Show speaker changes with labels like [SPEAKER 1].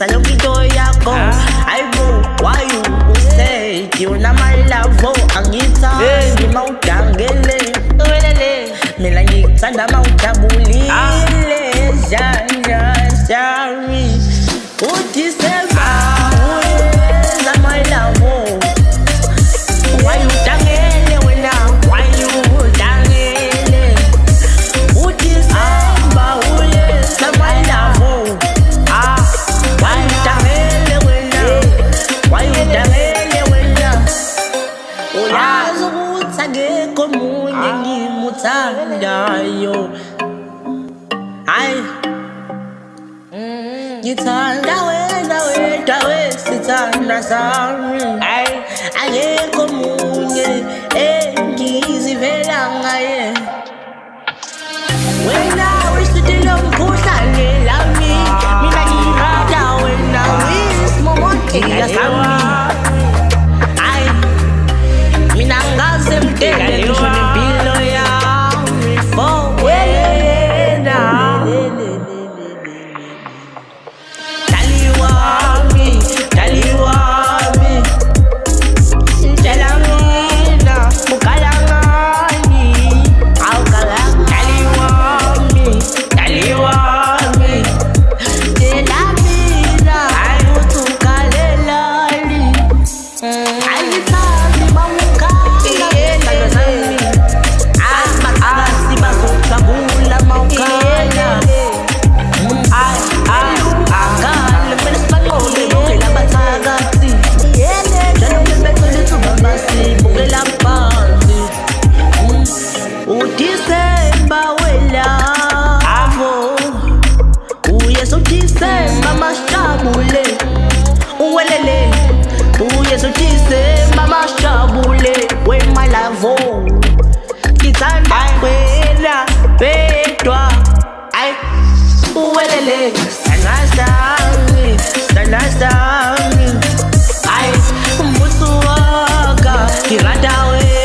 [SPEAKER 1] salukito yako. Aibo, why you say you na malavo angita ni mautangele. Mina ngithanda mawujabulile janja shari. Uthi sema uyenza malavo. Why you tangele wena? Why you tangele? Uthi sema uyenza malavo. Why you tangele wena? Why you tangele wena? Uyazi ukuthi akekho omunye ngimuthandayo. Hayi ngithanda wena wedwa wesithanda sami. Akekho omunye engizivela ngaye. Wena wisithile umkhuhlane lami. Mina ngirada wena wisimomotheka sami. Mina ngaze mdele ngisho nempilo yami for wena. Dali wami, tshela mina ukhala ngani. Awukhala dali wami, tshela mina ukuthi ukhalelani. Angithathi mawukhala ngezandla zami. Abasi bazojabula mawukhala. Akhala mina sibanqobe bongela abathakathi. Njalo bebecela ithuba basibukela phansi. uDisemba welavo. Uyesu Disemba mashabule. Uwelele. Uyesu Disemba mashabule. Wemalavo ngithanda wena bedwa. Uwelele sana sami. Umbuso waka ngirada wena.